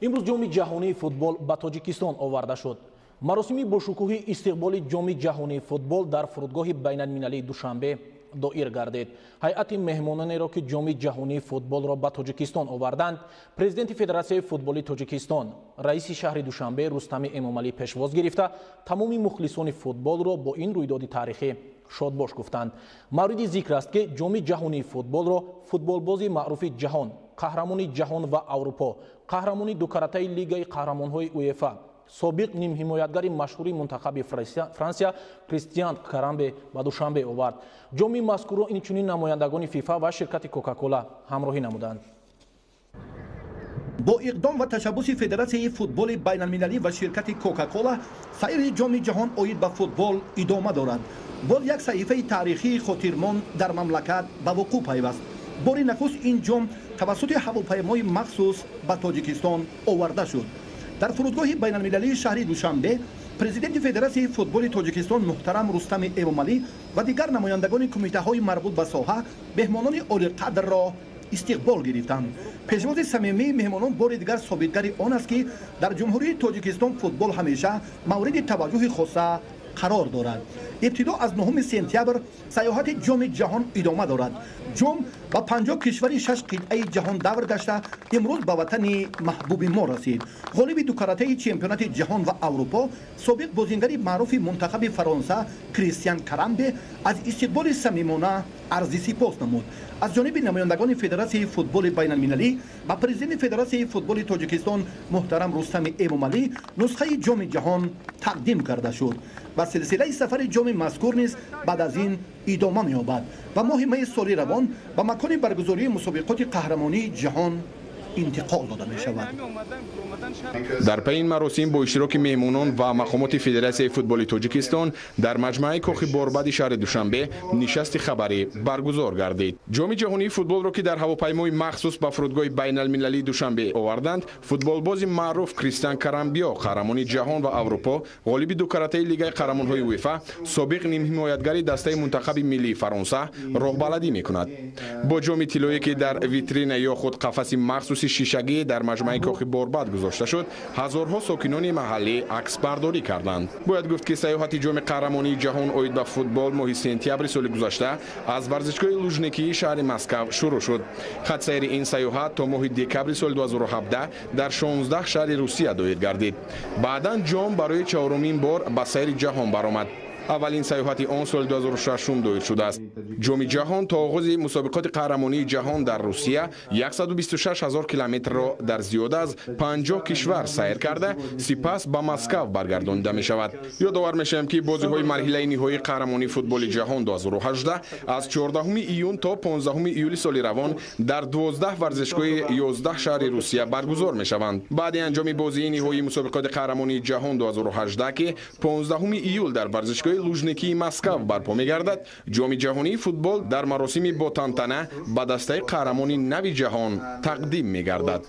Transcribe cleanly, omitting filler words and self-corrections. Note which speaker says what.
Speaker 1: امروز جام جهانی فوتبال به تاجیکستان آورده شد. مراسم با شکوه استقبال جام جهانی فوتبال در فرودگاه بین المللی دوشنبه دایر گردید. هیئت مهمانانی را که جام جهانی فوتبال را به تاجیکستان آوردند، پرزیدنت فدراسیون فوتبال تاجیکستان، رئیس شهر دوشنبه رستم امامعلی پشواز گرفته تمام مخلصان فوتبال را با این رویداد تاریخی شادباش گفتند. مورد ذکر است که جام جهانی فوتبال را فوتبالباز معروف جهان، قهرمان جهان و اروپا، قهرمان دو کرته لیگ قهرمان‌های اویفا، سابق نیم حمایتگر مشهور منتخب فرانسیا کریستیان کرامبه به دوشنبه آورد. جام مذکور را اینچنین نمایندگان فیفا و شرکت کوکاکولا همراهی نمودند.
Speaker 2: با اقدام و تشبث فدراسیون فوتبال بین المللی و شرکت کوکاکولا، سایر جام جهان اوید به فوتبال ادامه دارد. باز یک صحیفه تاریخی خاطرماند در مملکت به وقوع پیوست. بار نخست این جام توسط هواپیمای مخصوص به تاجیکستان آورده شد. در فرودگاه بین المللی شهر دوشنبه، پرزیدنت فدراسیون فوتبال تاجیکستان محترم رستم امامعلی و دیگر نمایندگان کمیته های مربوط به ساحه مهمانان عالی قدر را استقبال گرفتند. پیشواز صمیمی مهمانان بار دیگر ثابتگر آن است که در جمهوری تاجیکستان فوتبال همیشه مورد توجه خاصه قرار دارد. ابتدا از 9 سپتامبر سیاحت جام جهان ادامه دارد. جام با 50 کشور 6 قطعه جهان دور گشته امروز به وطن محبوب ما رسید. غالب دو کرته چمپیونات جهان و اروپا، سابق بازیگر معروف منتخب فرانسه کریستیان کرامبه از استقبال صمیمانه عرض سپاس نمود. از جانب نمایندگان فدراسیون فوتبال بین المللی و پرزیدنت فدراسیون فوتبال تاجیکستان محترم رستم امامعلی نسخه جام جهان تقدیم کرده شد و سلسله سفر جام مذکور نیز بعد از این ادامه می‌یابد و ماه می سال روان به مکان برگزاری مسابقات قهرمانی جهان انتقال داده می شود.
Speaker 3: در پی این مراسم با اشتراک مهمانان و مقامات فدراسیون فوتبال تاجیکستان در مجمع کاخ باربد شهر دوشنبه نشست خبری برگزار گردید. جام جهانی فوتبال را که در هواپیمای مخصوص به فرودگاه بین المللی دوشنبه آوردند، فوتبالباز معروف کریستیان کرامبه قهرمان جهان و اروپا، غالب دو کرته لیگ قهرمان‌های اویفا، سابق نیم حمایتگر دسته منتخب ملی فرانسه راهبلدی می‌کند. با جام طلایی که در ویترین یا خود قفس مخصوص شیشگی در مجمع کاخ باربد گذاشته شد، هزارها ساکنان محلی عکس برداری کردند. باید گفت که سیاحت جام قهرمانی جهان اوید به فوتبال ماه سپتامبر سال گذشته از ورزشگاه لوژنیکی شهر مسکو شروع شد. خط سیر این سیاحت تا ماه دکبر سال 2017 در 16 شهر روسیه دایر گردید. بعداً جام برای چهارمین بار به سیر جهان برآمد. اولین سیاحت آن سال 2006 دایر شده است. جام جهان تا آغاز مسابقات قهرمانی جهان در روسیه 126,000 کیلومتر را در زیاده از 50 کشور سیر کرده، سپس به مسکو برگردانده می شود. یادآور میشیم که بازی‌های مرحله نهایی قهرمانی فوتبال جهان 2018 از 14 ایون تا 15 ایول سال روان در 12 ورزشگاه 11 شهر روسیه برگزار می شوند. بعد انجام بازی نهایی مسابقات قهرمانی جهان 2018 که 15 ایول در ورزشگاه لوژنیکی مسکو برپا می‌گردد، جام جهانی فوتبال در مراسم با تنطنه به دسته قهرمانی نو جهان تقدیم می‌گردد.